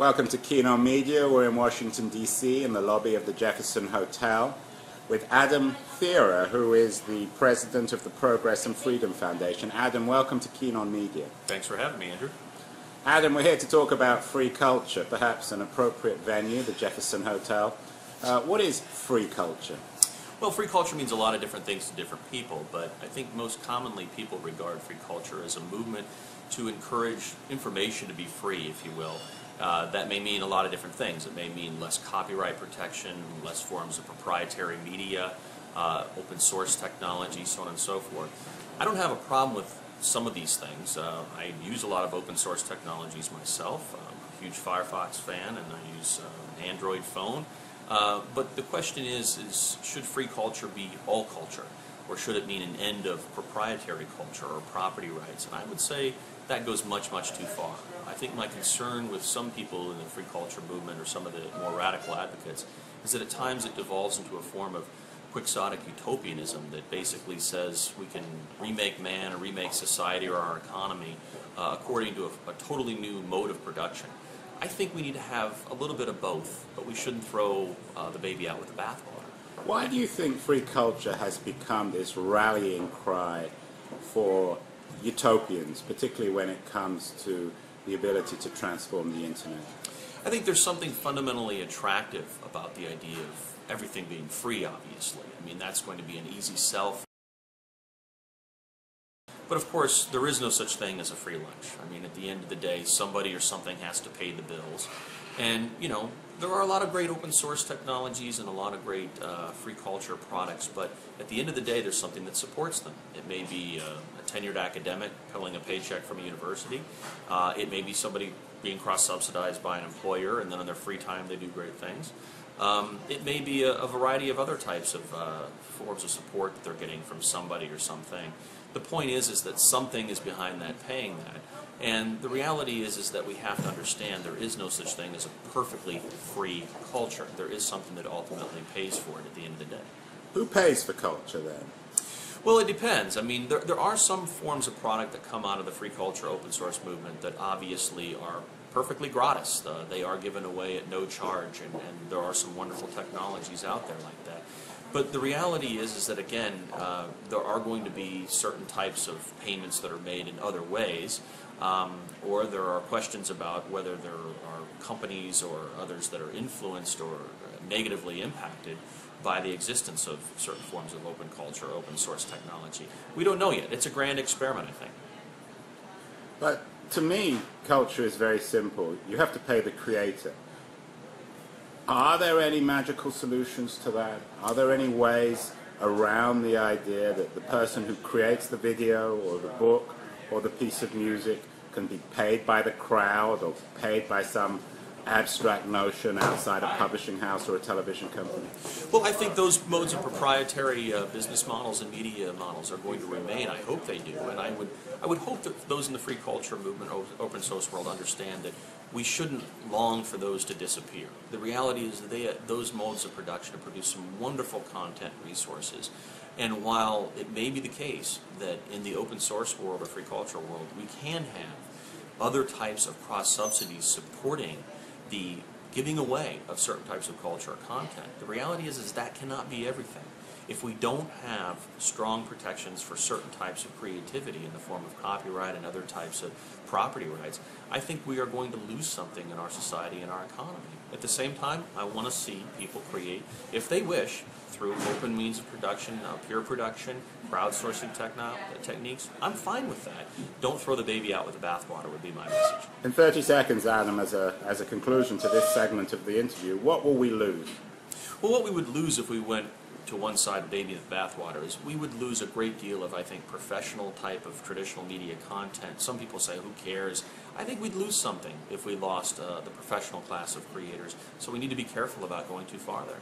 Welcome to Kino Media. We're in Washington, D.C. in the lobby of the Jefferson Hotel with Adam Thierer, who is the president of the Progress and Freedom Foundation. Adam, welcome to Kino Media. Thanks for having me, Andrew. Adam, we're here to talk about free culture, perhaps an appropriate venue, the Jefferson Hotel. What is free culture? Well, free culture means a lot of different things to different people, but I think most commonly people regard free culture as a movement to encourage information to be free, if you will. That may mean a lot of different things. It may mean less copyright protection, less forms of proprietary media, open source technology, so on and so forth. I don't have a problem with some of these things. I use a lot of open source technologies myself. I'm a huge Firefox fan, and I use an Android phone. But the question is should free culture be all culture? Or should it mean an end of proprietary culture or property rights? And I would say that goes much, much too far. I think my concern with some people in the free culture movement or some of the more radical advocates is that at times it devolves into a form of quixotic utopianism that basically says we can remake man or remake society or our economy according to a totally new mode of production. I think we need to have a little bit of both, but we shouldn't throw the baby out with the bathwater. Why do you think free culture has become this rallying cry for utopians, particularly when it comes to the ability to transform the internet? I think there's something fundamentally attractive about the idea of everything being free, obviously. I mean, that's going to be an easy sell. But of course, there is no such thing as a free lunch. I mean, at the end of the day, somebody or something has to pay the bills. And, you know, there are a lot of great open source technologies and a lot of great free culture products, but at the end of the day, there's something that supports them. It may be a tenured academic pulling a paycheck from a university. It may be somebody being cross-subsidized by an employer, and then in their free time they do great things. It may be a variety of other types of forms of support that they're getting from somebody or something. The point is that something is behind that paying that. And the reality is that we have to understand there is no such thing as a perfectly free culture. There is something that ultimately pays for it at the end of the day. Who pays for culture then? Well, it depends. I mean, there are some forms of product that come out of the free culture open source movement that obviously are perfectly gratis. They are given away at no charge, and there are some wonderful technologies out there like that. But the reality is that, again, there are going to be certain types of payments that are made in other ways, or there are questions about whether there are companies or others that are influenced or negatively impacted by the existence of certain forms of open culture, open source technology. We don't know yet. It's a grand experiment, I think. But to me, culture is very simple. You have to pay the creator. Are there any magical solutions to that? Are there any ways around the idea that the person who creates the video or the book or the piece of music can be paid by the crowd or paid by some abstract notion outside a publishing house or a television company? Well, I think those modes of proprietary business models and media models are going to remain. I hope they do, and I would hope that those in the free culture movement, open source world, understand that we shouldn't long for those to disappear. The reality is that those modes of production have produced some wonderful content resources, and while it may be the case that in the open source world or free culture world we can have other types of cross-subsidies supporting the giving away of certain types of culture or content, the reality is that cannot be everything. If we don't have strong protections for certain types of creativity in the form of copyright and other types of property rights, I think we are going to lose something in our society and our economy. At the same time, I want to see people create, if they wish, through open means of production, peer production, crowdsourcing techniques. I'm fine with that. Don't throw the baby out with the bathwater would be my message. In 30 seconds, Adam, as a conclusion to this segment of the interview, what will we lose? Well, what we would lose if we went to one side of baby with bathwater is we would lose a great deal of, I think, professional type of traditional media content. Some people say, who cares? I think we'd lose something if we lost the professional class of creators. So we need to be careful about going too far there.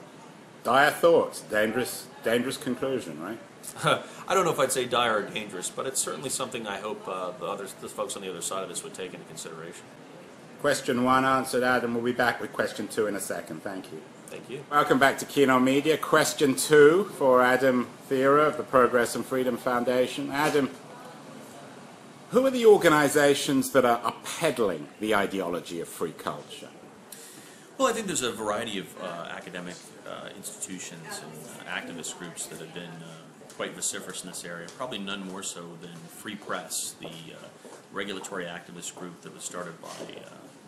Dire thoughts, dangerous conclusion, right? I don't know if I'd say dire or dangerous, but it's certainly something I hope the folks on the other side of this would take into consideration. Question 1 answered, Adam. We'll be back with question 2 in a second. Thank you. Thank you. Welcome back to Kino Media. Question 2 for Adam Thierer of the Progress and Freedom Foundation. Adam, who are the organizations that are peddling the ideology of free culture? Well, I think there's a variety of academic institutions and activist groups that have been quite vociferous in this area, probably none more so than Free Press, the regulatory activist group that was started by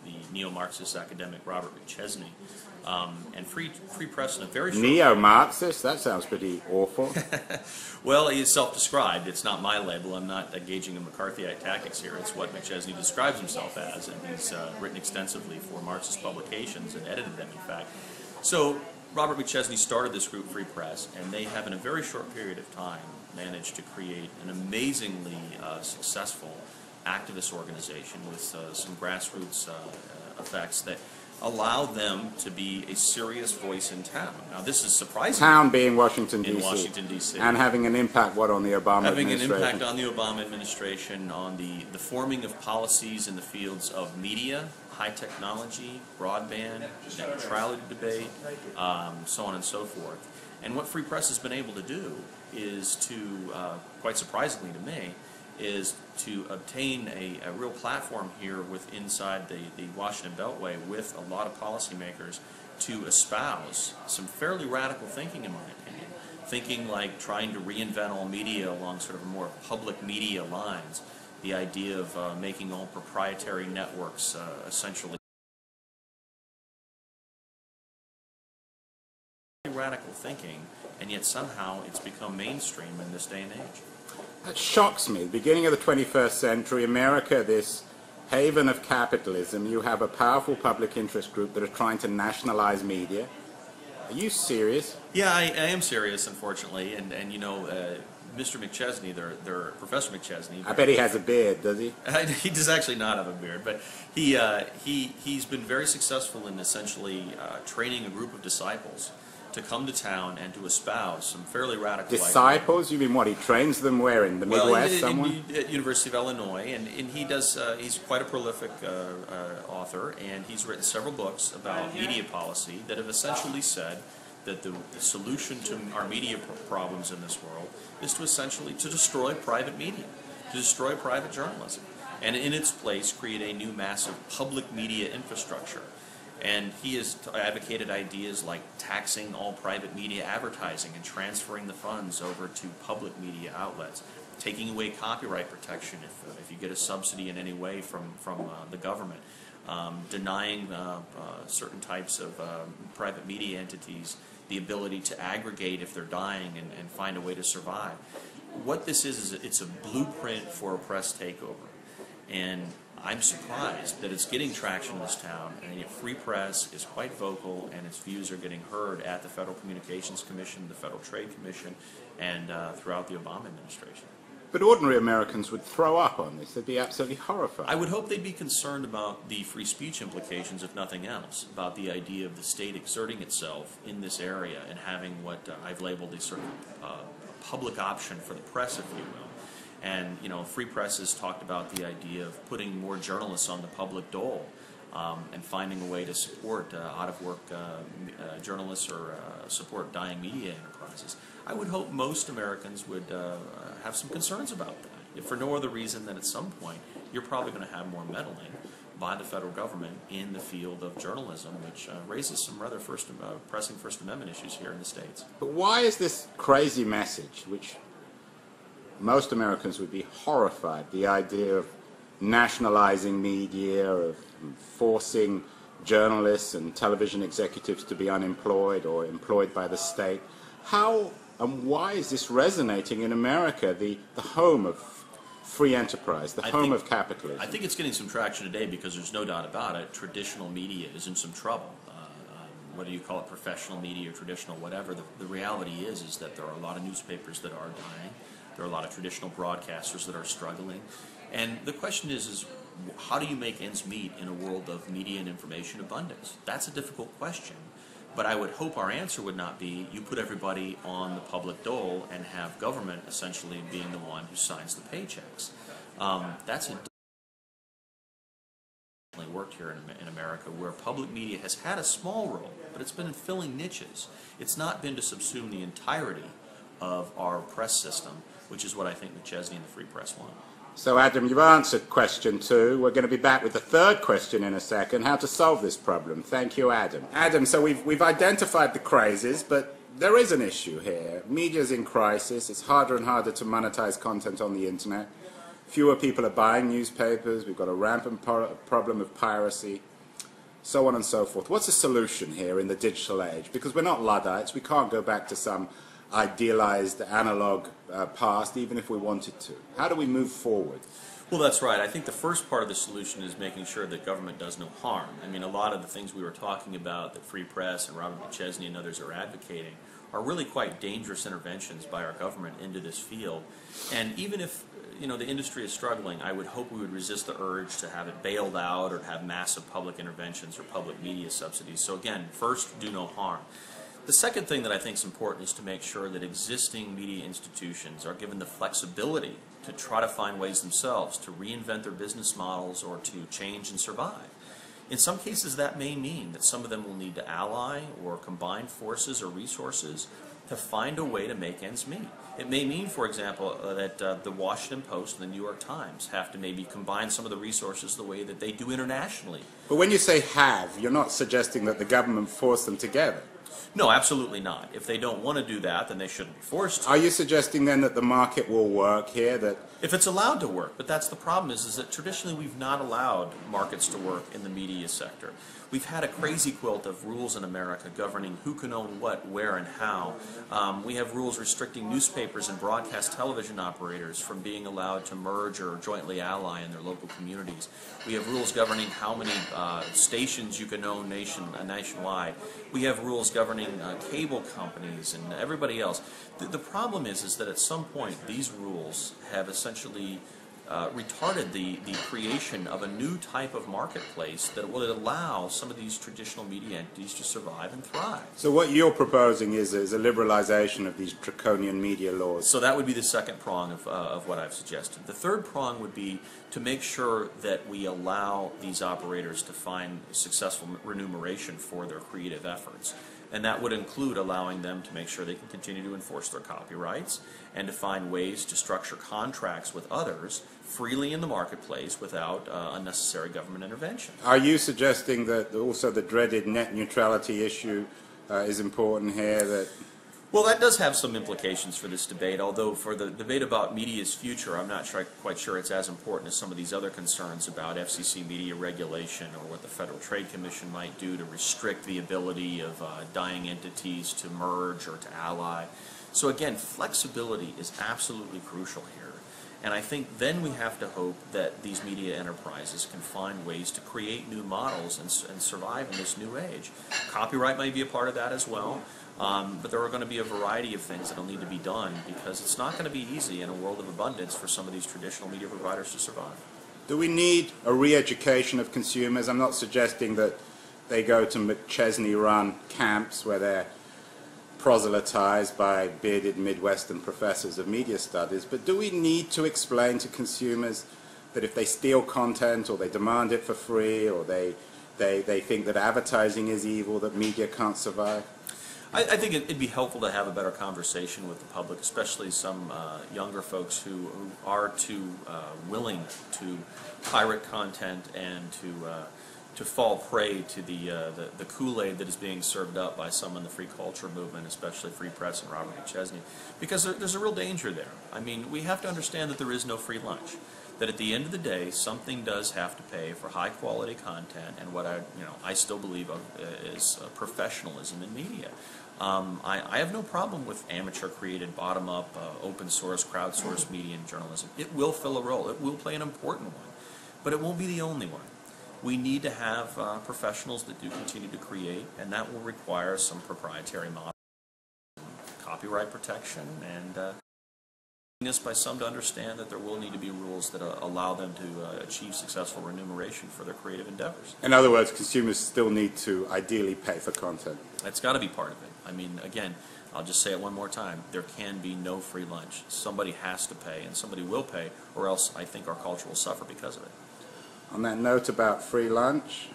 the neo-Marxist academic Robert McChesney. And Free Press in a very short... Neo-Marxist? That sounds pretty awful. Well, he's self-described. It's not my label. I'm not engaging in McCarthyite tactics here. It's what McChesney describes himself as, and he's written extensively for Marxist publications and edited them, in fact. So Robert McChesney started this group, Free Press, and they have, in a very short period of time, managed to create an amazingly successful activist organization with some grassroots effects that allow them to be a serious voice in town. Now, this is surprising. Town being Washington, D.C. In Washington, D.C. And having an impact, what, on the Obama administration? Having an impact on the Obama administration, on the forming of policies in the fields of media, high technology, broadband, net neutrality debate, so on and so forth. And what Free Press has been able to do is to, quite surprisingly to me, is to obtain a real platform here inside the Washington Beltway with a lot of policymakers to espouse some fairly radical thinking, in my opinion. Thinking like trying to reinvent all media along sort of more public media lines. The idea of making all proprietary networks essentially radical thinking, and yet somehow it's become mainstream in this day and age. That shocks me. Beginning of the 21st century, America, this haven of capitalism, you have a powerful public interest group that are trying to nationalize media. Are you serious? Yeah, I am serious, unfortunately, and you know, Mr. McChesney, their Professor McChesney. I bet he has a beard, does he? He does actually not have a beard, but he's been very successful in essentially training a group of disciples to come to town and to espouse some fairly radical disciples? ideas. You mean what? He trains them where, in the Midwest somewhere? At University of Illinois, and he does. He's quite a prolific author, and he's written several books about media policy that have essentially said that the solution to our media problems in this world is to essentially to destroy private media, to destroy private journalism, and in its place create a new massive public media infrastructure. And he has advocated ideas like taxing all private media advertising and transferring the funds over to public media outlets, taking away copyright protection if you get a subsidy in any way from the government, denying certain types of private media entities the ability to aggregate if they're dying and find a way to survive. What this is it's a blueprint for a press takeover. And I'm surprised that it's getting traction in this town, and yet Free Press is quite vocal, and its views are getting heard at the Federal Communications Commission, the Federal Trade Commission, and throughout the Obama administration. But ordinary Americans would throw up on this. They'd be absolutely horrified. I would hope they'd be concerned about the free speech implications, if nothing else, about the idea of the state exerting itself in this area and having what I've labeled a sort of public option for the press, if you will. And, you know, Free Press has talked about the idea of putting more journalists on the public dole and finding a way to support out-of-work journalists or support dying media enterprises. I would hope most Americans would have some concerns about that, if for no other reason than at some point you're probably going to have more meddling by the federal government in the field of journalism, which raises some rather pressing First Amendment issues here in the States. But why is this crazy message, which most Americans would be horrified, the idea of nationalizing media, of forcing journalists and television executives to be unemployed or employed by the state. How and why is this resonating in America, the home of free enterprise, the home of capitalism? I think it's getting some traction today because there's no doubt about it, traditional media is in some trouble. Whether you call it professional media or traditional, whatever, the reality is that there are a lot of newspapers that are dying. There are a lot of traditional broadcasters that are struggling. And the question is how do you make ends meet in a world of media and information abundance? That's a difficult question. But I would hope our answer would not be you put everybody on the public dole and have government essentially being the one who signs the paychecks. That's a worked here in America, where public media has had a small role, but it's been in filling niches. It's not been to subsume the entirety of our press system, which is what I think McChesney and the Free Press want. So Adam, you've answered question 2. We're going to be back with the third question in a second, how to solve this problem. Thank you, Adam. Adam, so we've identified the crazes, but there is an issue here. Media's in crisis. It's harder and harder to monetize content on the internet. Fewer people are buying newspapers. We've got a rampant problem of piracy, so on and so forth. What's the solution here in the digital age? Because we're not Luddites. We can't go back to some idealized analog past, even if we wanted to. How do we move forward? Well, that's right. I think the first part of the solution is making sure that government does no harm. I mean, a lot of the things we were talking about that Free Press and Robert McChesney and others are advocating are really quite dangerous interventions by our government into this field. And even if the industry is struggling, I would hope we would resist the urge to have it bailed out or to have massive public interventions or public media subsidies. So again, first, do no harm. The second thing that I think is important is to make sure that existing media institutions are given the flexibility to try to find ways themselves to reinvent their business models or to change and survive. In some cases, that may mean that some of them will need to ally or combine forces or resources to find a way to make ends meet. It may mean, for example, that the Washington Post and the New York Times have to maybe combine some of the resources the way that they do internationally. But when you say have, you're not suggesting that the government forced them together. No, absolutely not. If they don't want to do that, then they shouldn't be forced to. Are you suggesting then that the market will work here? That if it's allowed to work, but that's the problem is that traditionally we've not allowed markets to work in the media sector. We've had a crazy quilt of rules in America governing who can own what, where, and how. We have rules restricting newspapers and broadcast television operators from being allowed to merge or jointly ally in their local communities. We have rules governing how many stations you can own nationwide. We have rules governing cable companies and everybody else. The problem is that at some point these rules have essentially retarded the creation of a new type of marketplace that will allow some of these traditional media entities to survive and thrive. So what you're proposing is a liberalization of these draconian media laws. So that would be the second prong of what I've suggested. The third prong would be to make sure that we allow these operators to find successful remuneration for their creative efforts. And that would include allowing them to make sure they can continue to enforce their copyrights and to find ways to structure contracts with others freely in the marketplace without unnecessary government intervention. Are you suggesting that also the dreaded net neutrality issue is important here? Well, that does have some implications for this debate, although for the debate about media's future, I'm not quite sure it's as important as some of these other concerns about FCC media regulation or what the Federal Trade Commission might do to restrict the ability of dying entities to merge or to ally. So again, flexibility is absolutely crucial here. And I think then we have to hope that these media enterprises can find ways to create new models and survive in this new age. Copyright may be a part of that as well. But there are going to be a variety of things that will need to be done because it's not going to be easy in a world of abundance for some of these traditional media providers to survive. Do we need a re-education of consumers? I'm not suggesting that they go to McChesney-run camps where they're proselytized by bearded Midwestern professors of media studies, but do we need to explain to consumers that if they steal content or they demand it for free or they think that advertising is evil, that media can't survive? I think it'd be helpful to have a better conversation with the public, especially some younger folks who are too willing to pirate content and to fall prey to the Kool-Aid that is being served up by some in the free culture movement, especially Free Press and Robert McChesney, because there's a real danger there. I mean, we have to understand that there is no free lunch. That at the end of the day, something does have to pay for high-quality content, and what I still believe of is professionalism in media. I have no problem with amateur-created, bottom-up, open-source, crowdsourced media and journalism. It will fill a role. It will play an important one, but it won't be the only one. We need to have professionals that do continue to create, and that will require some proprietary models, copyright protection, and by some to understand that there will need to be rules that allow them to achieve successful remuneration for their creative endeavors. In other words, consumers still need to ideally pay for content. That's got to be part of it. I mean, again, I'll just say it one more time. There can be no free lunch. Somebody has to pay, and somebody will pay, or else I think our culture will suffer because of it. On that note about free lunch,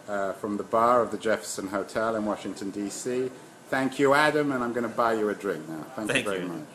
from the bar of the Jefferson Hotel in Washington, D.C., thank you, Adam, and I'm going to buy you a drink now. Thank you very much.